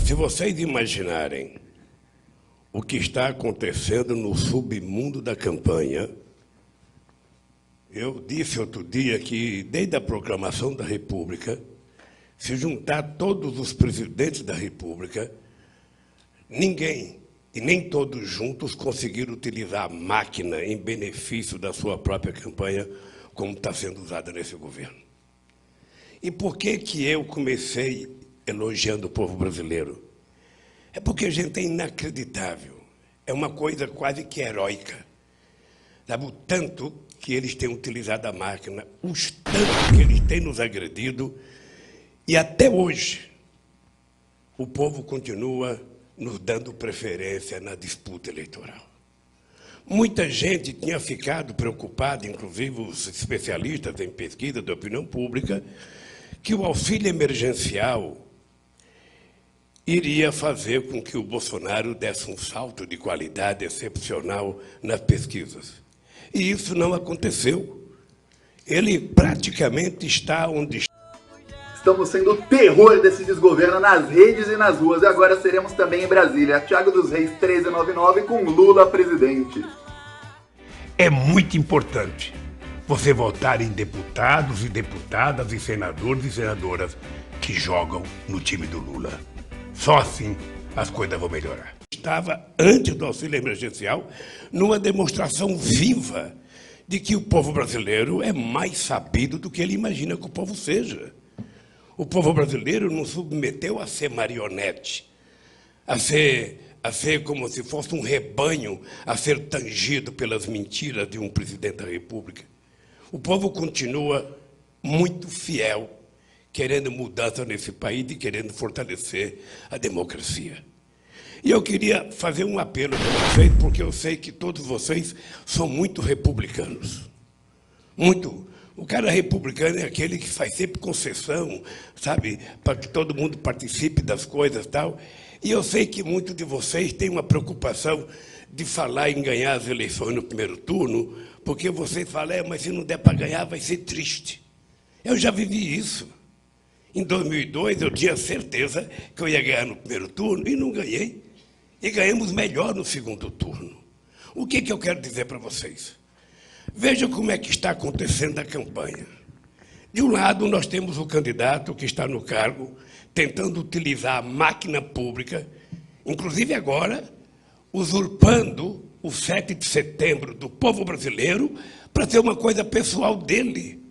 Se vocês imaginarem o que está acontecendo no submundo da campanha, eu disse outro dia que, desde a proclamação da República, se juntar todos os presidentes da República, ninguém, e nem todos juntos, conseguiram utilizar a máquina em benefício da sua própria campanha, como está sendo usada nesse governo. E por que eu comecei elogiando o povo brasileiro? É porque, gente, é inacreditável. É uma coisa quase que heróica. Sabe, o tanto que eles têm utilizado a máquina, os tantos que eles têm nos agredido, e até hoje o povo continua nos dando preferência na disputa eleitoral. Muita gente tinha ficado preocupada, inclusive os especialistas em pesquisa da opinião pública, que o auxílio emergencial iria fazer com que o Bolsonaro desse um salto de qualidade excepcional nas pesquisas. E isso não aconteceu. Ele praticamente está onde está. Estamos sendo o terror desse desgoverno nas redes e nas ruas. E agora seremos também em Brasília. Thiago dos Reis, 1399, com Lula presidente. É muito importante você votar em deputados e deputadas e senadores e senadoras que jogam no time do Lula. Só assim as coisas vão melhorar. Estava, antes do auxílio emergencial, numa demonstração viva de que o povo brasileiro é mais sabido do que ele imagina que o povo seja. O povo brasileiro não submeteu a ser marionete, a ser como se fosse um rebanho a ser tangido pelas mentiras de um presidente da República. O povo continua muito fiel, querendo mudança nesse país e querendo fortalecer a democracia. E eu queria fazer um apelo para vocês, porque eu sei que todos vocês são muito republicanos. Muito. O cara republicano é aquele que faz sempre concessão, sabe, para que todo mundo participe das coisas e tal. E eu sei que muitos de vocês têm uma preocupação de falar em ganhar as eleições no primeiro turno, porque vocês falam, mas se não der para ganhar, vai ser triste. Eu já vivi isso. Em 2002, eu tinha certeza que eu ia ganhar no primeiro turno e não ganhei. E ganhamos melhor no segundo turno. O que eu quero dizer para vocês? Vejam como é que está acontecendo a campanha. De um lado, nós temos o candidato que está no cargo, tentando utilizar a máquina pública, inclusive agora, usurpando o 7 de setembro do povo brasileiro para ser uma coisa pessoal dele.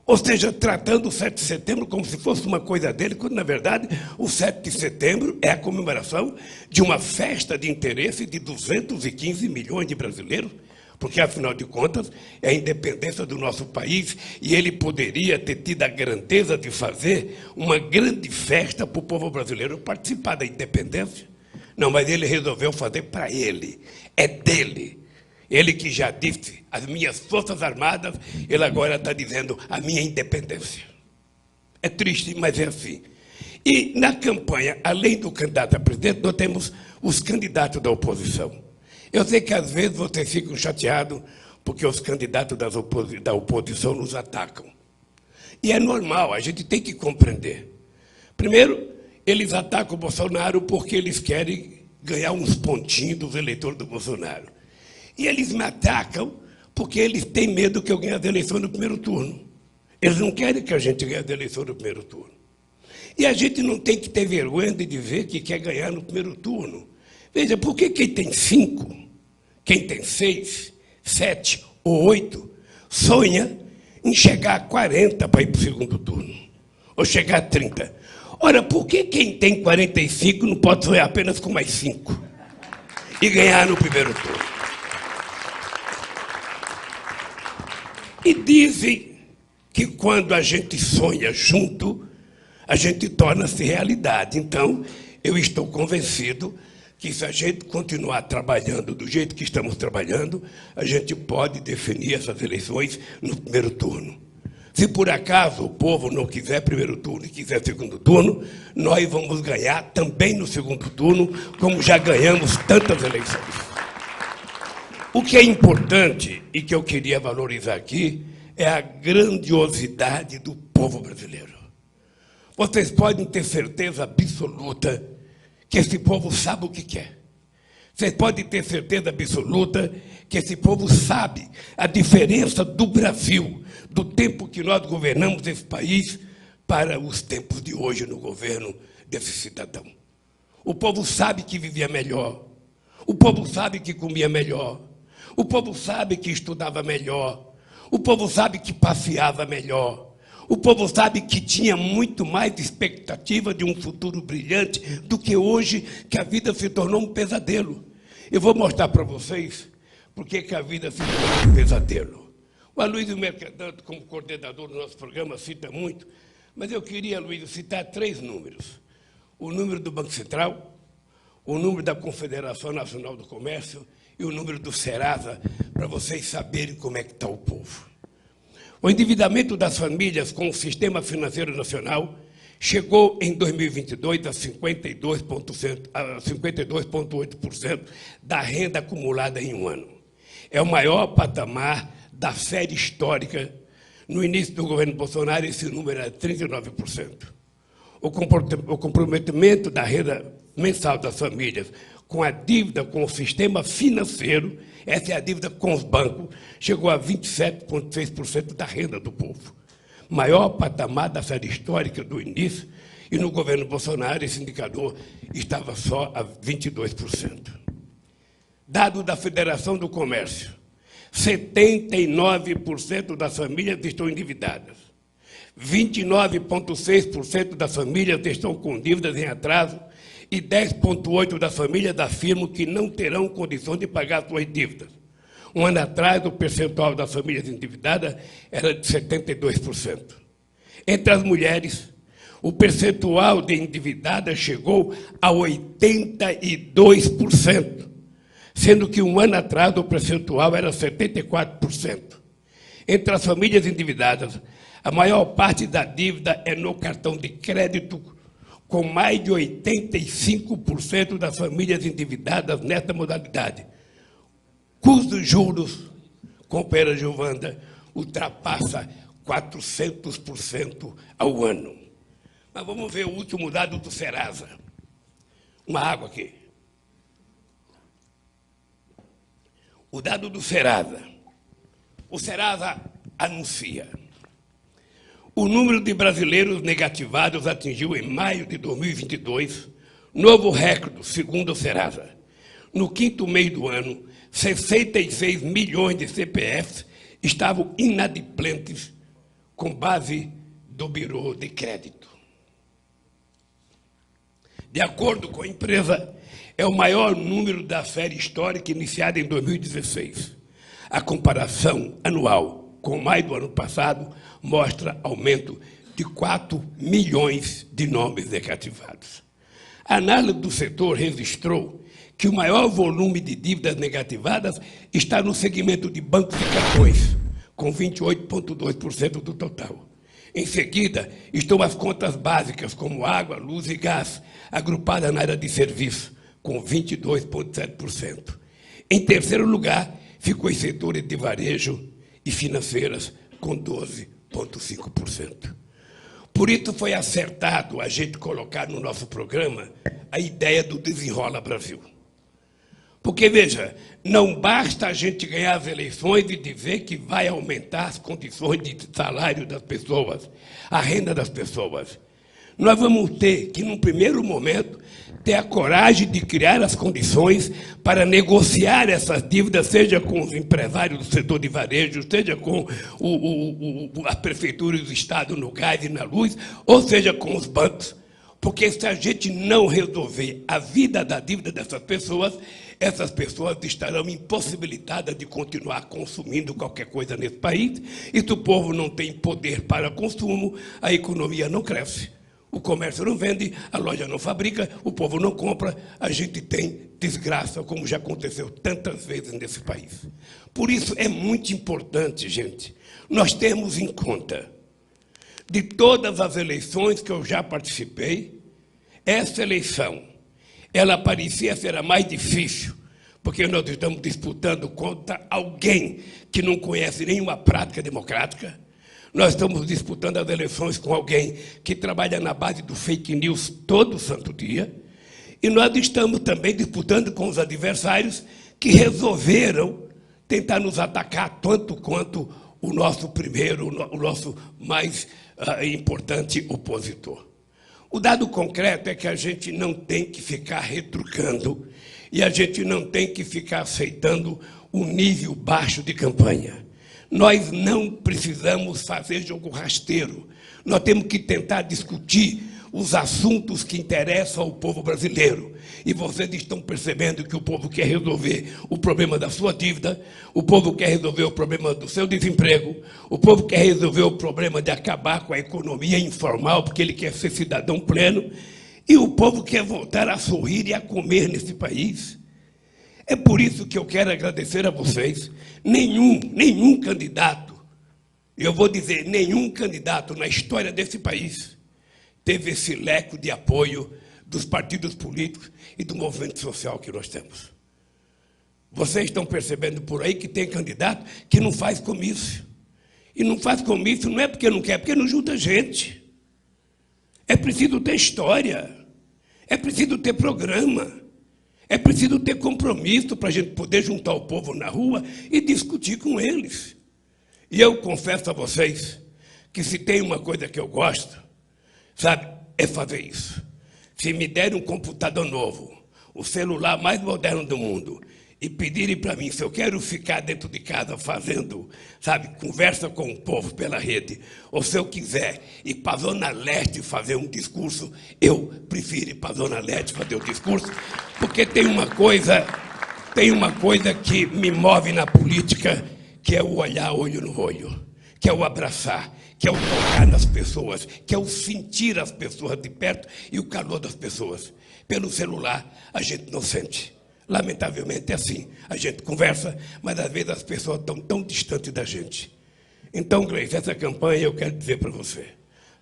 Ou seja, tratando o 7 de setembro como se fosse uma coisa dele, quando, na verdade, o 7 de setembro é a comemoração de uma festa de interesse de 215 milhões de brasileiros, porque, afinal de contas, é a independência do nosso país e ele poderia ter tido a grandeza de fazer uma grande festa para o povo brasileiro participar da independência. Não, mas ele resolveu fazer para ele, é dele. Ele que já disse, as minhas forças armadas, ele agora está dizendo a minha independência. É triste, mas é assim. E na campanha, além do candidato a presidente, nós temos os candidatos da oposição. Eu sei que às vezes vocês ficam chateados porque os candidatos da oposição nos atacam. E é normal, a gente tem que compreender. Primeiro, eles atacam o Bolsonaro porque eles querem ganhar uns pontinhos dos eleitores do Bolsonaro. E eles me atacam porque eles têm medo que eu ganhe as eleições no primeiro turno. Eles não querem que a gente ganhe as eleições no primeiro turno. E a gente não tem que ter vergonha de dizer que quer ganhar no primeiro turno. Veja, por que quem tem 5, quem tem 6, 7 ou 8, sonha em chegar a 40 para ir para o segundo turno? Ou chegar a 30? Ora, por que quem tem 45 não pode sonhar apenas com mais 5 e ganhar no primeiro turno? E dizem que quando a gente sonha junto, a gente torna-se realidade. Então, eu estou convencido que se a gente continuar trabalhando do jeito que estamos trabalhando, a gente pode definir essas eleições no primeiro turno. Se por acaso o povo não quiser primeiro turno e quiser segundo turno, nós vamos ganhar também no segundo turno, como já ganhamos tantas eleições. O que é importante e que eu queria valorizar aqui é a grandiosidade do povo brasileiro. Vocês podem ter certeza absoluta que esse povo sabe o que quer. Vocês podem ter certeza absoluta que esse povo sabe a diferença do Brasil, do tempo que nós governamos esse país, para os tempos de hoje no governo desse cidadão. O povo sabe que vivia melhor. O povo sabe que comia melhor. O povo sabe que estudava melhor. O povo sabe que passeava melhor. O povo sabe que tinha muito mais expectativa de um futuro brilhante do que hoje, que a vida se tornou um pesadelo. Eu vou mostrar para vocês por que a vida se tornou um pesadelo. O Aloysio Mercadante, como coordenador do nosso programa, cita muito, mas eu queria, Aloysio, citar 3 números. O número do Banco Central, o número da Confederação Nacional do Comércio e o número do Serasa, para vocês saberem como é que está o povo. O endividamento das famílias com o Sistema Financeiro Nacional chegou em 2022 a 52,8% da renda acumulada em um ano. É o maior patamar da série histórica. No início do governo Bolsonaro, esse número era 39%. O comprometimento da renda mensal das famílias com a dívida com o sistema financeiro, essa é a dívida com os bancos, chegou a 27,6% da renda do povo. Maior patamar da série histórica do início, e no governo Bolsonaro esse indicador estava só a 22%. Dado da Federação do Comércio, 79% das famílias estão endividadas. 29,6% das famílias estão com dívidas em atraso e 10,8% das famílias afirmam que não terão condições de pagar suas dívidas. Um ano atrás, o percentual das famílias endividadas era de 72%. Entre as mulheres, o percentual de endividadas chegou a 82%, sendo que um ano atrás o percentual era 74%. Entre as famílias endividadas, a maior parte da dívida é no cartão de crédito, com mais de 85% das famílias endividadas nesta modalidade, cujos juros, companheira Giovanda, ultrapassa 400% ao ano. Mas vamos ver o último dado do Serasa. Uma água aqui. O dado do Serasa. O Serasa anuncia: o número de brasileiros negativados atingiu, em maio de 2022, novo recorde, segundo o Serasa. No 5º mês do ano, 66 milhões de CPFs estavam inadimplentes, com base do Bureau de Crédito. De acordo com a empresa, é o maior número da série histórica iniciada em 2016. A comparação anual com maio do ano passado mostra aumento de 4 milhões de nomes negativados. A análise do setor registrou que o maior volume de dívidas negativadas está no segmento de bancos e cartões, com 28,2% do total. Em seguida, estão as contas básicas, como água, luz e gás, agrupadas na área de serviço, com 22,7%. Em terceiro lugar, ficou os setores de varejo e financeiras, com 12,5%. Por isso foi acertado a gente colocar no nosso programa a ideia do Desenrola Brasil. Porque, veja, não basta a gente ganhar as eleições e dizer que vai aumentar as condições de salário das pessoas, a renda das pessoas. Nós vamos ter que, num primeiro momento, ter a coragem de criar as condições para negociar essas dívidas, seja com os empresários do setor de varejo, seja com as prefeituras do Estado no gás e na luz, ou seja com os bancos. Porque se a gente não resolver a vida da dívida dessas pessoas, essas pessoas estarão impossibilitadas de continuar consumindo qualquer coisa nesse país, e se o povo não tem poder para consumo, a economia não cresce. O comércio não vende, a loja não fabrica, o povo não compra, a gente tem desgraça, como já aconteceu tantas vezes nesse país. Por isso é muito importante, gente, nós termos em conta, de todas as eleições que eu já participei, essa eleição, ela parecia ser a mais difícil, porque nós estamos disputando contra alguém que não conhece nenhuma prática democrática. Nós estamos disputando as eleições com alguém que trabalha na base do fake news todo santo dia. E nós estamos também disputando com os adversários que resolveram tentar nos atacar tanto quanto o nosso primeiro, o nosso mais importante opositor. O dado concreto é que a gente não tem que ficar retrucando e a gente não tem que ficar aceitando o nível baixo de campanha. Nós não precisamos fazer jogo rasteiro. Nós temos que tentar discutir os assuntos que interessam ao povo brasileiro. E vocês estão percebendo que o povo quer resolver o problema da sua dívida, o povo quer resolver o problema do seu desemprego, o povo quer resolver o problema de acabar com a economia informal, porque ele quer ser cidadão pleno, e o povo quer voltar a sorrir e a comer nesse país. É por isso que eu quero agradecer a vocês. Nenhum candidato, eu vou dizer, nenhum candidato na história desse país teve esse leque de apoio dos partidos políticos e do movimento social que nós temos. Vocês estão percebendo por aí que tem candidato que não faz comício. E não faz comício não é porque não quer, é porque não junta gente. É preciso ter história, é preciso ter programa, é preciso ter compromisso para a gente poder juntar o povo na rua e discutir com eles. E eu confesso a vocês que se tem uma coisa que eu gosto, sabe, é fazer isso. Se me derem um computador novo, o celular mais moderno do mundo, e pedirem para mim se eu quero ficar dentro de casa fazendo, sabe, conversa com o povo pela rede, ou se eu quiser ir para a Zona Leste fazer um discurso, eu prefiro ir para a Zona Leste fazer o discurso, porque tem uma coisa que me move na política, que é o olhar olho no olho, que é o abraçar, que é o tocar nas pessoas, que é o sentir as pessoas de perto e o calor das pessoas. Pelo celular, a gente não sente. Lamentavelmente é assim. A gente conversa, mas às vezes as pessoas estão tão distantes da gente. Então, Gleice, essa campanha eu quero dizer para você.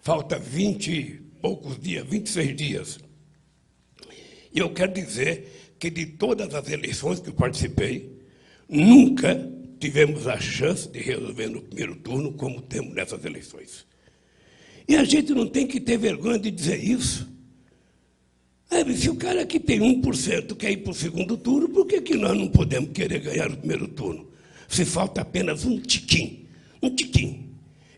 Falta 20 e poucos dias, 26 dias. E eu quero dizer que de todas as eleições que eu participei, nunca tivemos a chance de resolver no primeiro turno como temos nessas eleições. E a gente não tem que ter vergonha de dizer isso. Se o cara que tem 1% quer ir para o segundo turno, por que nós não podemos querer ganhar o primeiro turno? Se falta apenas um tiquinho.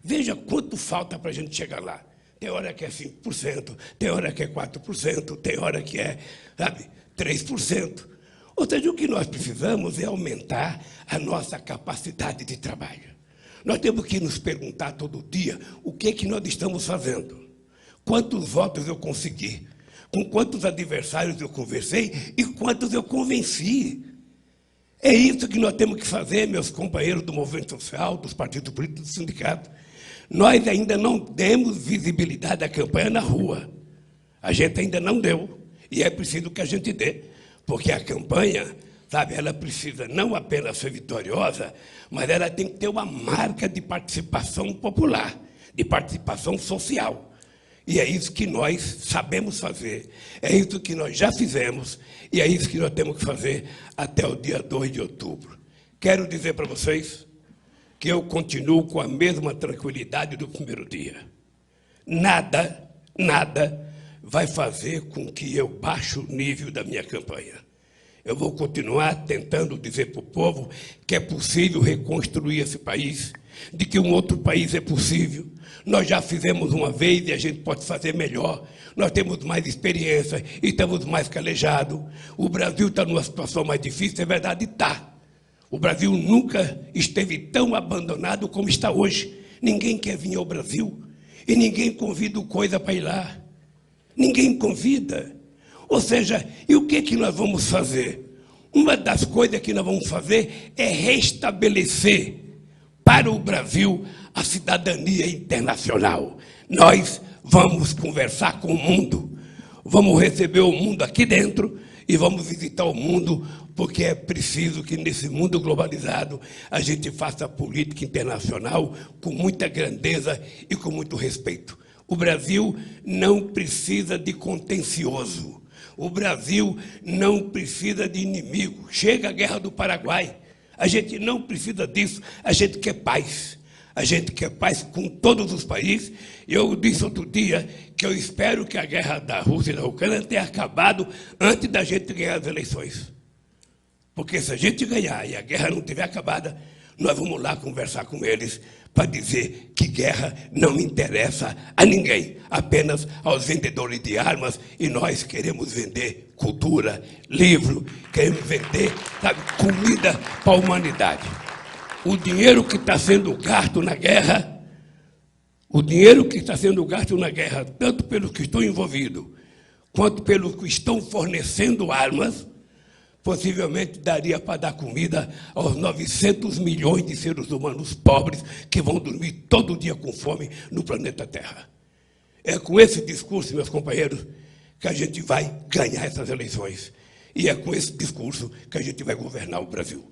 Veja quanto falta para a gente chegar lá. Tem hora que é 5%, tem hora que é 4%, tem hora que é, 3%. Ou seja, o que nós precisamos é aumentar a nossa capacidade de trabalho. Nós temos que nos perguntar todo dia o que nós estamos fazendo. Quantos votos eu consegui? Com quantos adversários eu conversei e quantos eu convenci? É isso que nós temos que fazer, meus companheiros do movimento social, dos partidos políticos, do sindicato. Nós ainda não demos visibilidade à campanha na rua. A gente ainda não deu. E é preciso que a gente dê. Porque a campanha, ela precisa não apenas ser vitoriosa, mas ela tem que ter uma marca de participação popular, de participação social. E é isso que nós sabemos fazer, é isso que nós já fizemos, e é isso que nós temos que fazer até o dia 2 de outubro. Quero dizer para vocês que eu continuo com a mesma tranquilidade do primeiro dia. Nada vai fazer com que eu baixe o nível da minha campanha. Eu vou continuar tentando dizer para o povo que é possível reconstruir esse país, de que um outro país é possível. Nós já fizemos uma vez e a gente pode fazer melhor. Nós temos mais experiência e estamos mais calejados. O Brasil está numa situação mais difícil, é verdade, está. O Brasil nunca esteve tão abandonado como está hoje. Ninguém quer vir ao Brasil e ninguém convida o Coisa para ir lá. Ninguém convida. Ou seja, e o que nós vamos fazer? Uma das coisas que nós vamos fazer é restabelecer para o Brasil a cidadania internacional. Nós vamos conversar com o mundo, vamos receber o mundo aqui dentro e vamos visitar o mundo, porque é preciso que nesse mundo globalizado a gente faça política internacional com muita grandeza e com muito respeito. O Brasil não precisa de contencioso. O Brasil não precisa de inimigo. Chega a Guerra do Paraguai. A gente não precisa disso. A gente quer paz. A gente quer paz com todos os países. Eu disse outro dia que eu espero que a guerra da Rússia e da Ucrânia tenha acabado antes da gente ganhar as eleições. Porque se a gente ganhar e a guerra não tiver acabada, nós vamos lá conversar com eles para dizer que guerra não interessa a ninguém, apenas aos vendedores de armas, e nós queremos vender cultura, livro, queremos vender, sabe, comida para a humanidade. O dinheiro que está sendo gasto na guerra, tanto pelos que estão envolvidos, quanto pelos que estão fornecendo armas, possivelmente daria para dar comida aos 900 milhões de seres humanos pobres que vão dormir todo dia com fome no planeta Terra. É com esse discurso, meus companheiros, que a gente vai ganhar essas eleições. E é com esse discurso que a gente vai governar o Brasil.